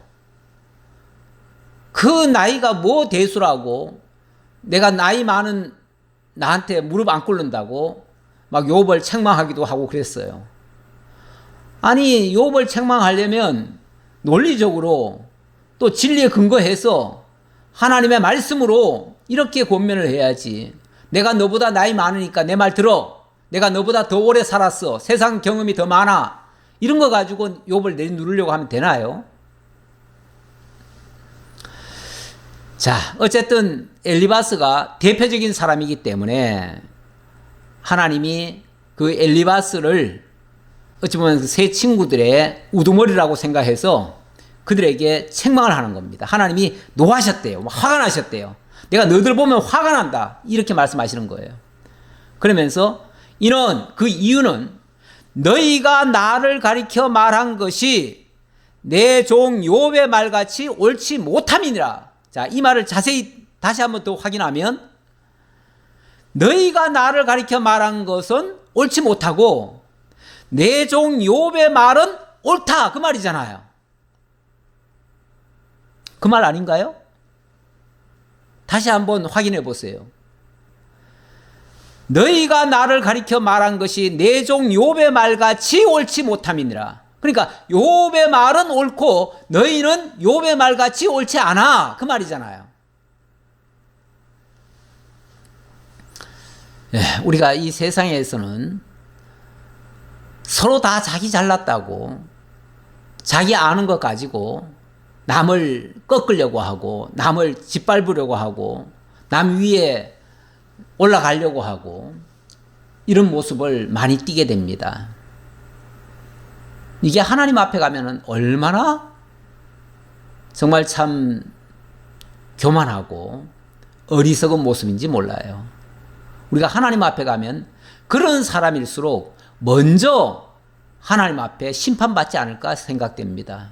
그 나이가 뭐 대수라고, 내가 나이 많은 나한테 무릎 안 꿇는다고 막 욥을 책망하기도 하고 그랬어요. 아니, 욥을 책망하려면 논리적으로 또 진리에 근거해서 하나님의 말씀으로 이렇게 권면을 해야지. 내가 너보다 나이 많으니까 내 말 들어. 내가 너보다 더 오래 살았어. 세상 경험이 더 많아. 이런 거 가지고 욥을 내리누르려고 하면 되나요? 자, 어쨌든 엘리바스가 대표적인 사람이기 때문에 하나님이 그 엘리바스를 어찌 보면 새 친구들의 우두머리라고 생각해서 그들에게 책망을 하는 겁니다. 하나님이 노하셨대요. 화가 나셨대요. 내가 너희들 보면 화가 난다, 이렇게 말씀하시는 거예요. 그러면서 그 이유는 너희가 나를 가리켜 말한 것이 내 종 욥의 말같이 옳지 못함이니라. 자, 이 말을 자세히 다시 한번 더 확인하면 너희가 나를 가리켜 말한 것은 옳지 못하고 내 종 욥의 말은 옳다, 그 말이잖아요. 그 말 아닌가요? 다시 한번 확인해 보세요. 너희가 나를 가리켜 말한 것이 내 종 욥의 말같이 옳지 못함이니라. 그러니까 욥의 말은 옳고 너희는 욥의 말같이 옳지 않아, 그 말이잖아요. 우리가 이 세상에서는 서로 다 자기 잘났다고 자기 아는 것 가지고 남을 꺾으려고 하고 남을 짓밟으려고 하고 남 위에 올라가려고 하고 이런 모습을 많이 띠게 됩니다. 이게 하나님 앞에 가면은 얼마나 정말 참 교만하고 어리석은 모습인지 몰라요. 우리가 하나님 앞에 가면 그런 사람일수록 먼저 하나님 앞에 심판받지 않을까 생각됩니다.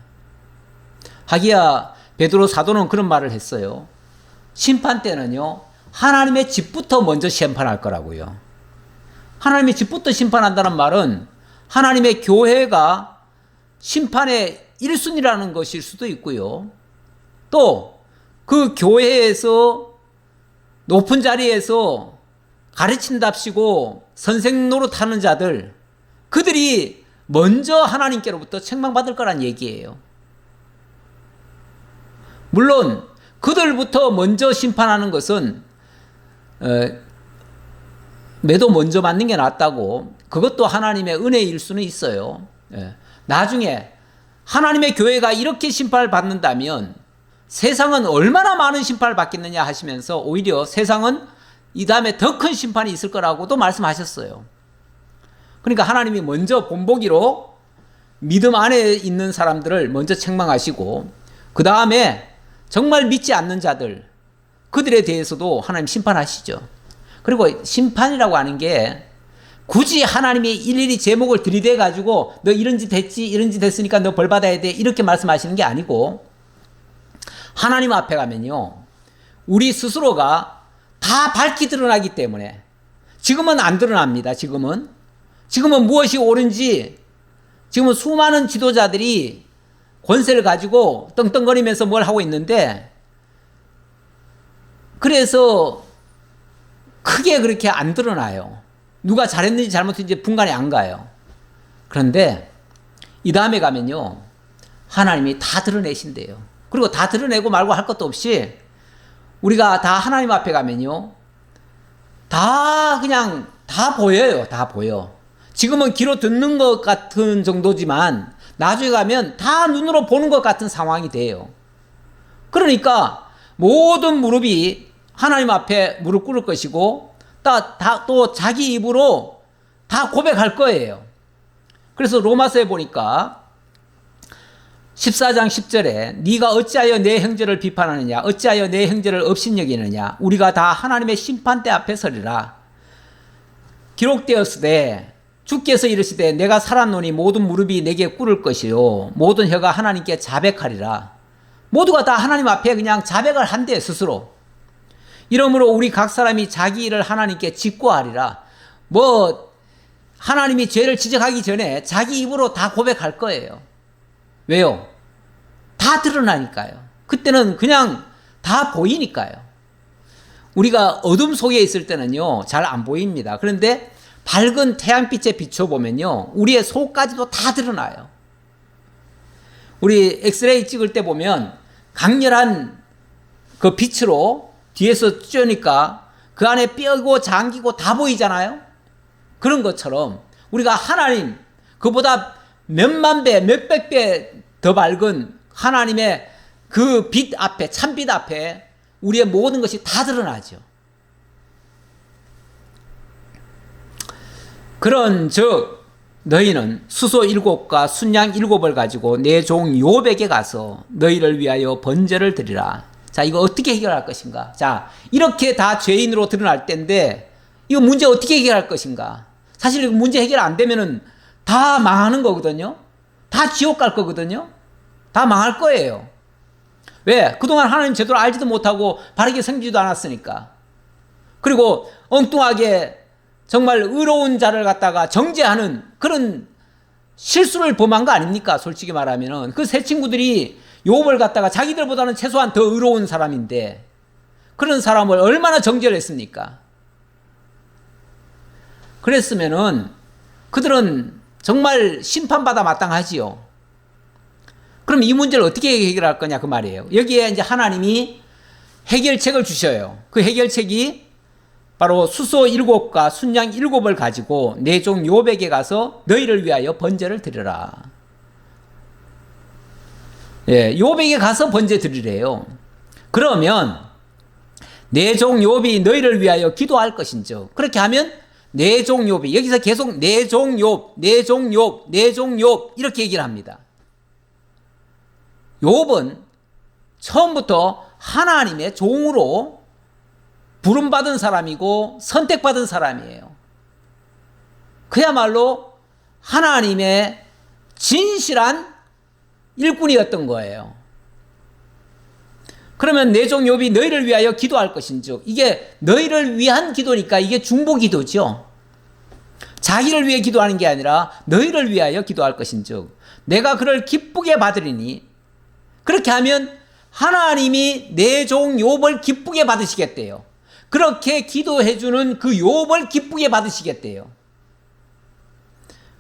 하기야 베드로 사도는 그런 말을 했어요. 심판 때는요, 하나님의 집부터 먼저 심판할 거라고요. 하나님의 집부터 심판한다는 말은 하나님의 교회가 심판의 1순위라는 것일 수도 있고요. 또 그 교회에서 높은 자리에서 가르친답시고 선생 노릇하는 자들, 그들이 먼저 하나님께로부터 책망받을 거란 얘기예요. 물론 그들부터 먼저 심판하는 것은 매도 먼저 맞는 게 낫다고, 그것도 하나님의 은혜일 수는 있어요. 나중에 하나님의 교회가 이렇게 심판을 받는다면 세상은 얼마나 많은 심판을 받겠느냐 하시면서 오히려 세상은 이 다음에 더 큰 심판이 있을 거라고도 말씀하셨어요. 그러니까 하나님이 먼저 본보기로 믿음 안에 있는 사람들을 먼저 책망하시고, 그 다음에 정말 믿지 않는 자들, 그들에 대해서도 하나님 심판하시죠. 그리고 심판이라고 하는 게 굳이 하나님이 일일이 제목을 들이대 가지고 너 이런 짓 했지, 이런 짓 했으니까 너 벌 받아야 돼, 이렇게 말씀하시는 게 아니고, 하나님 앞에 가면요, 우리 스스로가 다 밝히 드러나기 때문에, 지금은 안 드러납니다. 지금은 무엇이 옳은지, 지금은 수많은 지도자들이 권세를 가지고 떵떵거리면서 뭘 하고 있는데, 그래서 크게 그렇게 안 드러나요. 누가 잘했는지 잘못했는지 분간이 안 가요. 그런데 이 다음에 가면요, 하나님이 다 드러내신대요. 그리고 다 드러내고 말고 할 것도 없이 우리가 다 하나님 앞에 가면요, 다 그냥 다 보여요. 다 보여. 지금은 귀로 듣는 것 같은 정도지만 나중에 가면 다 눈으로 보는 것 같은 상황이 돼요. 그러니까 모든 무릎이 하나님 앞에 무릎 꿇을 것이고, 또 자기 입으로 다 고백할 거예요. 그래서 로마서에 보니까 14장 10절에 네가 어찌하여 내 형제를 비판하느냐, 어찌하여 내 형제를 업신여기느냐, 우리가 다 하나님의 심판대 앞에 서리라. 기록되었으되 주께서 이르시되 내가 살았노니 모든 무릎이 내게 꿇을 것이요 모든 혀가 하나님께 자백하리라. 모두가 다 하나님 앞에 그냥 자백을 한대, 스스로. 이러므로 우리 각 사람이 자기 일을 하나님께 직고하리라. 하나님이 죄를 지적하기 전에 자기 입으로 다 고백할 거예요. 왜요? 다 드러나니까요. 그때는 그냥 다 보이니까요. 우리가 어둠 속에 있을 때는요, 잘 안 보입니다. 그런데 밝은 태양빛에 비춰보면요, 우리의 속까지도 다 드러나요. 우리 엑스레이 찍을 때 보면 강렬한 그 빛으로 뒤에서 쬐니까 그 안에 뼈고 장기고 다 보이잖아요. 그런 것처럼 우리가 하나님, 그보다 몇만 배, 몇백 배 더 밝은 하나님의 그 빛 앞에, 참빛 앞에 우리의 모든 것이 다 드러나죠. 그런즉 너희는 수소 7과 순양 7을 가지고 내 종 욥에게 가서 너희를 위하여 번제를 드리라. 자, 이거 어떻게 해결할 것인가? 자, 이렇게 다 죄인으로 드러날 때인데 이거 문제 어떻게 해결할 것인가? 사실 이거 문제 해결 안 되면은 다 망하는 거거든요. 다 지옥 갈 거거든요. 다 망할 거예요. 왜? 그동안 하나님 제대로 알지도 못하고 바르게 섬기지도 않았으니까. 그리고 엉뚱하게 정말 의로운 자를 갖다가 정죄하는 그런 실수를 범한 거 아닙니까? 솔직히 말하면은 그 세 친구들이 욥을 갖다가 자기들보다는 최소한 더 의로운 사람인데 그런 사람을 얼마나 정죄를 했습니까? 그랬으면은 그들은 정말 심판받아 마땅하지요. 그럼 이 문제를 어떻게 해결할 거냐 그 말이에요. 여기에 이제 하나님이 해결책을 주셔요. 그 해결책이 바로 수소 7과 순양 7을 가지고 내 종 욥에게 가서 너희를 위하여 번제를 드리라. 예, 욥에게 가서 번제 드리래요. 그러면 내 종 욥이 너희를 위하여 기도할 것인즉, 그렇게 하면 내 종 욥이, 여기서 계속 내 종 욥, 내 종 욥, 내 종 욥 이렇게 얘기를 합니다. 욥은 처음부터 하나님의 종으로 부름받은 사람이고 선택받은 사람이에요. 그야말로 하나님의 진실한 일꾼이었던 거예요. 그러면 내 종 욥이 너희를 위하여 기도할 것인즉, 이게 너희를 위한 기도니까 이게 중보 기도죠. 자기를 위해 기도하는 게 아니라 너희를 위하여 기도할 것인즉 내가 그를 기쁘게 받으리니, 그렇게 하면 하나님이 내 종 욥을 기쁘게 받으시겠대요. 그렇게 기도해 주는 그 욥을 기쁘게 받으시겠대요.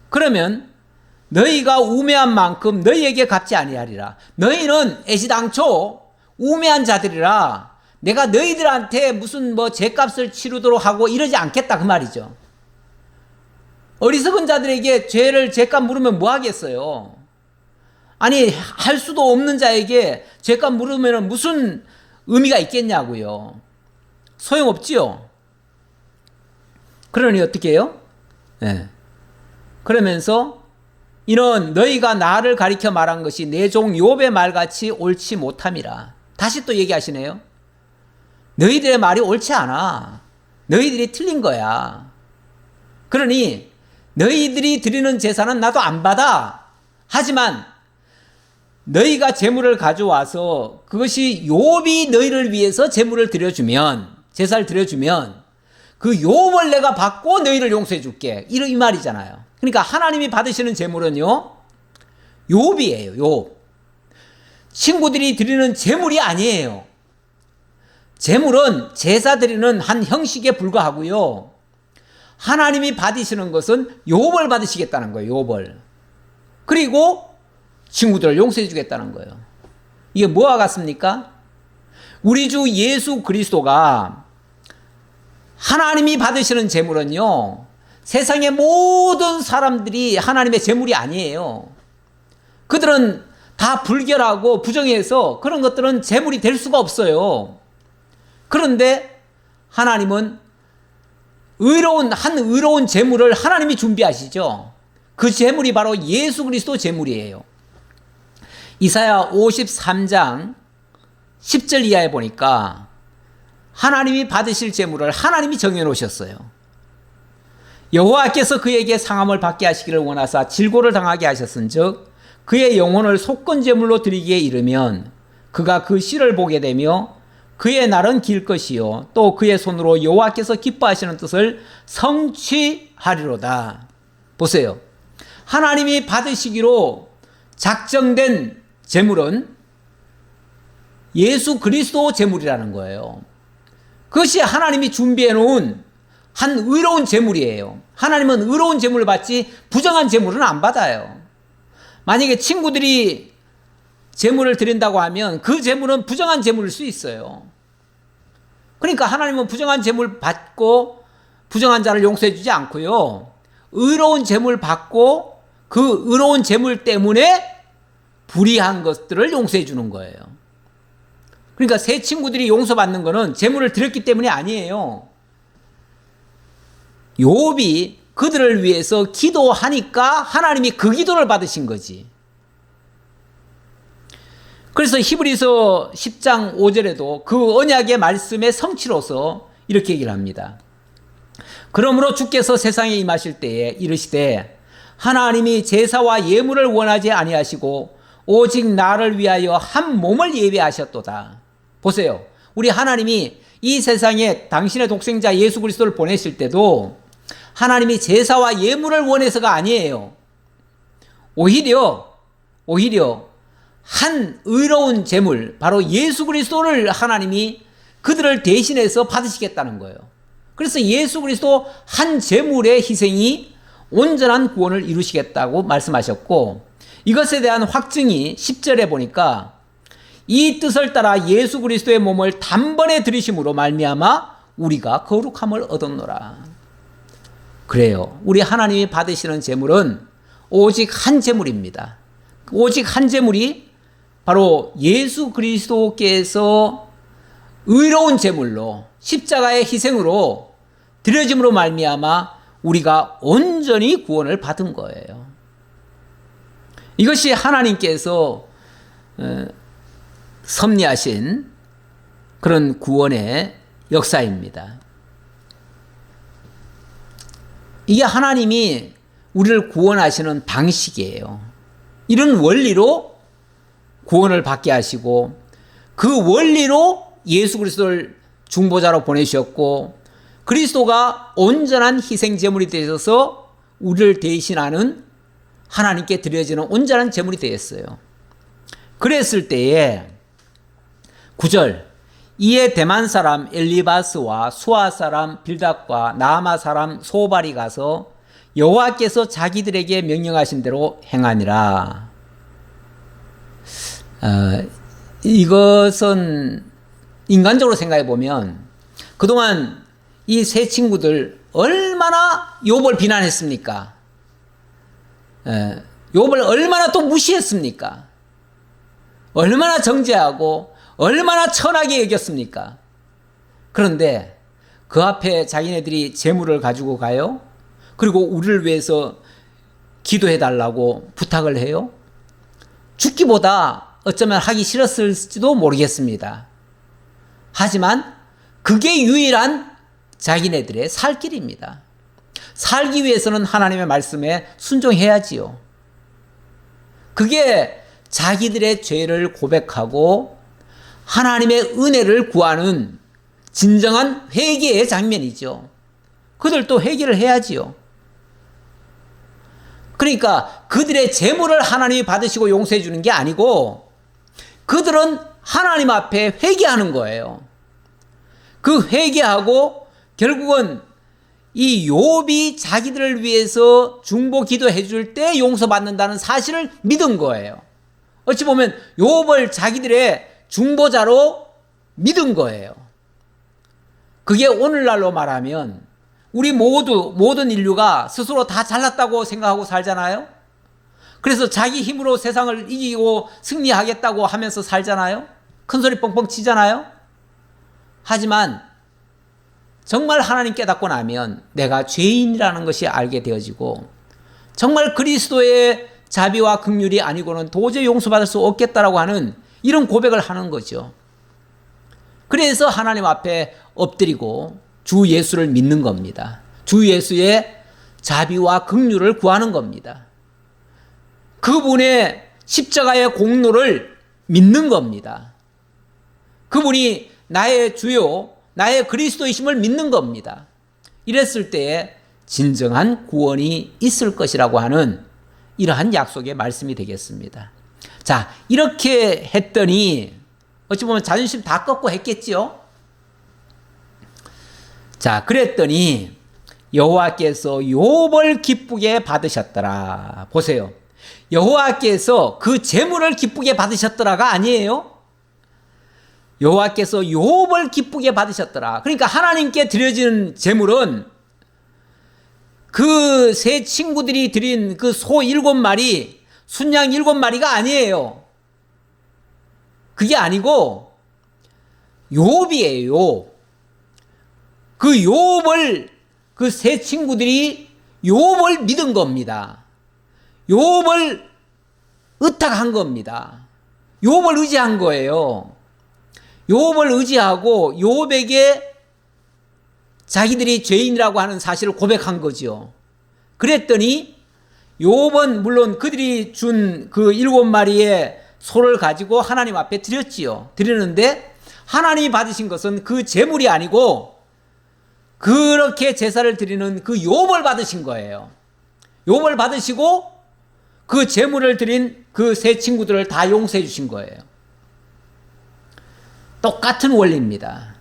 그러면 너희가 우매한 만큼 너희에게 갚지 아니하리라. 너희는 애시당초 우매한 자들이라 내가 너희들한테 무슨 뭐 죄값을 치르도록 하고 이러지 않겠다 그 말이죠. 어리석은 자들에게 죄값 물으면 뭐 하겠어요? 아니 할 수도 없는 자에게 죄값 물으면 무슨 의미가 있겠냐고요. 소용없지요. 그러니 어떻게 해요? 네. 그러면서 이는 너희가 나를 가리켜 말한 것이 내 종 욥의 말같이 옳지 못함이라. 다시 또 얘기하시네요. 너희들의 말이 옳지 않아. 너희들이 틀린 거야. 그러니 너희들이 드리는 제사는 나도 안 받아. 하지만 너희가 제물을 가져와서 그것이 욥이 너희를 위해서 제물을 드려주면, 제사를 드려주면 그 욥을 내가 받고 너희를 용서해 줄게. 이 말이잖아요. 그러니까 하나님이 받으시는 제물은요, 욥이에요. 욥. 친구들이 드리는 제물이 아니에요. 제물은 제사 드리는 한 형식에 불과하고요. 하나님이 받으시는 것은 욥을 받으시겠다는 거예요. 욥을. 그리고 친구들을 용서해 주겠다는 거예요. 이게 뭐와 같습니까? 우리 주 예수 그리스도가 하나님이 받으시는 제물은요, 세상의 모든 사람들이 하나님의 제물이 아니에요. 그들은 다 불결하고 부정해서 그런 것들은 제물이 될 수가 없어요. 그런데 하나님은 의로운 제물을 하나님이 준비하시죠. 그 제물이 바로 예수 그리스도 제물이에요. 이사야 53장 10절 이하에 보니까 하나님이 받으실 제물을 하나님이 정해놓으셨어요. 여호와께서 그에게 상함을 받게 하시기를 원하사 질고를 당하게 하셨은즉 그의 영혼을 속건 제물로 드리기에 이르면 그가 그 씨를 보게 되며 그의 날은 길 것이요 또 그의 손으로 여호와께서 기뻐하시는 뜻을 성취하리로다. 보세요. 하나님이 받으시기로 작정된 제물은 예수 그리스도 제물이라는 거예요. 그것이 하나님이 준비해 놓은 한 의로운 제물이에요. 하나님은 의로운 제물을 받지 부정한 제물은 안 받아요. 만약에 친구들이 제물을 드린다고 하면 그 제물은 부정한 제물일 수 있어요. 그러니까 하나님은 부정한 제물 받고 부정한 자를 용서해 주지 않고요. 의로운 제물 받고 그 의로운 제물 때문에 불의한 것들을 용서해 주는 거예요. 그러니까 새 친구들이 용서받는 거는 제물을 드렸기 때문이 아니에요. 욥이 그들을 위해서 기도하니까 하나님이 그 기도를 받으신 거지. 그래서 히브리서 10장 5절에도 그 언약의 말씀의 성취로서 이렇게 얘기를 합니다. 그러므로 주께서 세상에 임하실 때에 이르시되 하나님이 제사와 예물을 원하지 아니하시고 오직 나를 위하여 한 몸을 예비하셨도다. 보세요. 우리 하나님이 이 세상에 당신의 독생자 예수 그리스도를 보내실 때도 하나님이 제사와 예물을 원해서가 아니에요. 오히려 한 의로운 제물, 바로 예수 그리스도를 하나님이 그들을 대신해서 받으시겠다는 거예요. 그래서 예수 그리스도 한 제물의 희생이 온전한 구원을 이루시겠다고 말씀하셨고, 이것에 대한 확증이 10절에 보니까 이 뜻을 따라 예수 그리스도의 몸을 단번에 들이심으로 말미암아 우리가 거룩함을 얻었노라. 그래요. 우리 하나님이 받으시는 제물은 오직 한 제물입니다. 오직 한 제물이 바로 예수 그리스도께서 의로운 제물로 십자가의 희생으로 드려짐으로 말미암아 우리가 온전히 구원을 받은 거예요. 이것이 하나님께서 섭리하신 그런 구원의 역사입니다. 이게 하나님이 우리를 구원하시는 방식이에요. 이런 원리로 구원을 받게 하시고 그 원리로 예수 그리스도를 중보자로 보내셨고 그리스도가 온전한 희생 제물이 되셔서 우리를 대신하는 하나님께 드려지는 온전한 제물이 되었어요. 그랬을 때에 9절 이에 대만 사람 엘리바스와 수아 사람 빌닷과 나아마 사람 소발이 가서 여호와께서 자기들에게 명령하신 대로 행하니라. 이것은 인간적으로 생각해 보면 그동안 이 세 친구들 얼마나 욥을 비난했습니까? 욥을 얼마나 또 무시했습니까? 얼마나 정죄하고 얼마나 천하게 여겼습니까? 그런데 그 앞에 자기네들이 재물을 가지고 가요? 그리고 우리를 위해서 기도해 달라고 부탁을 해요? 죽기보다 어쩌면 하기 싫었을지도 모르겠습니다. 하지만 그게 유일한 자기네들의 살 길입니다. 살기 위해서는 하나님의 말씀에 순종해야지요. 그게 자기들의 죄를 고백하고 하나님의 은혜를 구하는 진정한 회개의 장면이죠. 그들도 회개를 해야지요. 그러니까 그들의 재물을 하나님이 받으시고 용서해 주는 게 아니고 그들은 하나님 앞에 회개하는 거예요. 그 회개하고 결국은 이 욥이 자기들을 위해서 중보 기도해 줄 때 용서받는다는 사실을 믿은 거예요. 어찌 보면 욥을 자기들의 중보자로 믿은 거예요. 그게 오늘날로 말하면 우리 모든 인류가 스스로 다 잘났다고 생각하고 살잖아요. 그래서 자기 힘으로 세상을 이기고 승리하겠다고 하면서 살잖아요. 큰소리 뻥뻥 치잖아요. 하지만 정말 하나님 깨닫고 나면 내가 죄인이라는 것이 알게 되어지고 정말 그리스도의 자비와 긍휼이 아니고는 도저히 용서받을 수 없겠다라고 하는 이런 고백을 하는 거죠. 그래서 하나님 앞에 엎드리고 주 예수를 믿는 겁니다. 주 예수의 자비와 긍휼을 구하는 겁니다. 그분의 십자가의 공로를 믿는 겁니다. 그분이 나의 주요 나의 그리스도이심을 믿는 겁니다. 이랬을 때에 진정한 구원이 있을 것이라고 하는 이러한 약속의 말씀이 되겠습니다. 자, 이렇게 했더니 어찌 보면 자존심 다 꺾고 했겠지요. 자, 그랬더니 여호와께서 욥을 기쁘게 받으셨더라. 보세요. 여호와께서 그 재물을 기쁘게 받으셨더라가 아니에요. 여호와께서 욥을 기쁘게 받으셨더라. 그러니까 하나님께 드려진 재물은 그 세 친구들이 드린 그 소 7마리, 순양 7마리가 아니에요. 그게 아니고 욥이에요. 욥. 그 욥을 그 세 친구들이 욥을 믿은 겁니다. 욥을 의탁한 겁니다. 욥을 의지한 거예요. 욥을 의지하고 욥에게 자기들이 죄인이라고 하는 사실을 고백한 거죠. 그랬더니 욥은 물론 그들이 준 그 7마리의 소를 가지고 하나님 앞에 드렸지요. 드리는데 하나님이 받으신 것은 그 재물이 아니고 그렇게 제사를 드리는 그 욥을 받으신 거예요. 욥을 받으시고 그 재물을 드린 그 세 친구들을 다 용서해 주신 거예요. 똑같은 원리입니다.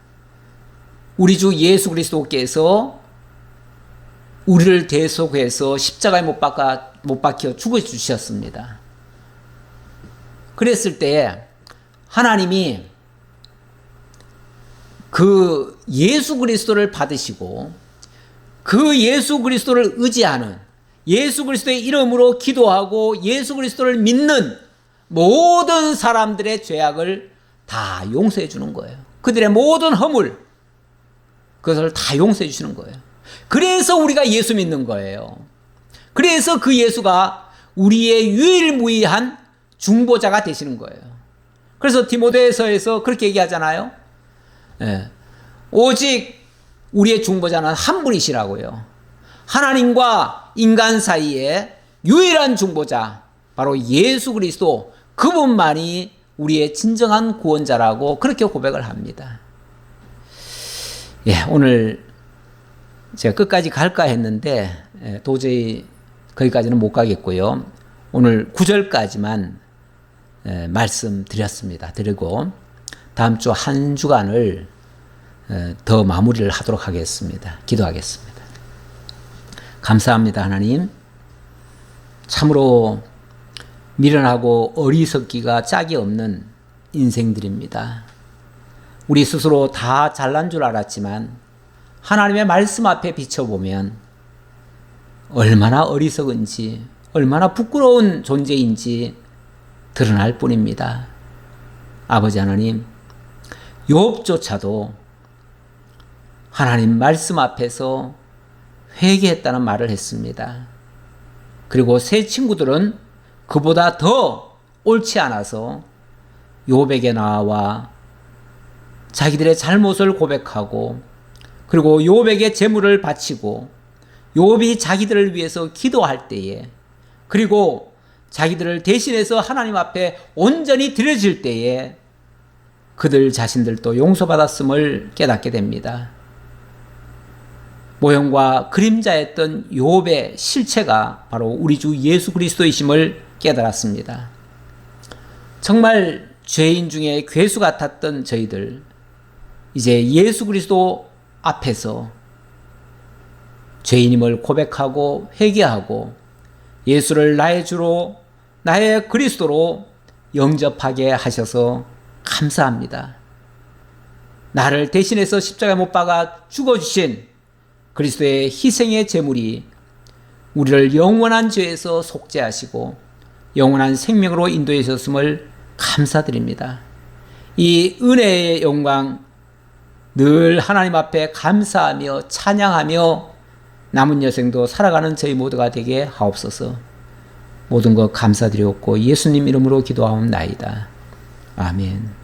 우리 주 예수 그리스도께서 우리를 대속해서 십자가에 못 박혀 죽어주셨습니다. 그랬을 때 하나님이 그 예수 그리스도를 받으시고 그 예수 그리스도를 의지하는 예수 그리스도의 이름으로 기도하고 예수 그리스도를 믿는 모든 사람들의 죄악을 다 용서해 주는 거예요. 그들의 모든 허물 그것을 다 용서해 주시는 거예요. 그래서 우리가 예수 믿는 거예요. 그래서 그 예수가 우리의 유일무이한 중보자가 되시는 거예요. 그래서 디모데서에서 그렇게 얘기하잖아요. 오직 우리의 중보자는 한 분이시라고요. 하나님과 인간 사이에 유일한 중보자 바로 예수 그리스도 그분만이 우리의 진정한 구원자라고 그렇게 고백을 합니다. 오늘 제가 끝까지 갈까 했는데 도저히 거기까지는 못 가겠고요. 오늘 9절까지만 말씀드렸습니다. 드리고 다음 주 한 주간을 더 마무리를 하도록 하겠습니다. 기도하겠습니다. 감사합니다, 하나님. 참으로 미련하고 어리석기가 짝이 없는 인생들입니다. 우리 스스로 다 잘난 줄 알았지만 하나님의 말씀 앞에 비춰보면 얼마나 어리석은지, 얼마나 부끄러운 존재인지 드러날 뿐입니다. 아버지 하나님, 욥조차도 하나님 말씀 앞에서 회개했다는 말을 했습니다. 그리고 세 친구들은 그보다 더 옳지 않아서 욥에게 나와 자기들의 잘못을 고백하고 그리고 욥에게 재물을 바치고 욥이 자기들을 위해서 기도할 때에 그리고 자기들을 대신해서 하나님 앞에 온전히 드려질 때에 그들 자신들도 용서받았음을 깨닫게 됩니다. 모형과 그림자였던 욥의 실체가 바로 우리 주 예수 그리스도이심을 깨달았습니다. 정말 죄인 중에 괴수 같았던 저희들, 이제 예수 그리스도 앞에서 죄인임을 고백하고 회개하고 예수를 나의 주로 나의 그리스도로 영접하게 하셔서 감사합니다. 나를 대신해서 십자가에 못 박아 죽어주신 그리스도의 희생의 제물이 우리를 영원한 죄에서 속죄하시고 영원한 생명으로 인도해 주셨음을 감사드립니다. 이 은혜의 영광 늘 하나님 앞에 감사하며 찬양하며 남은 여생도 살아가는 저희 모두가 되게 하옵소서. 모든 것 감사드리옵고 예수님 이름으로 기도하옵나이다. 아멘.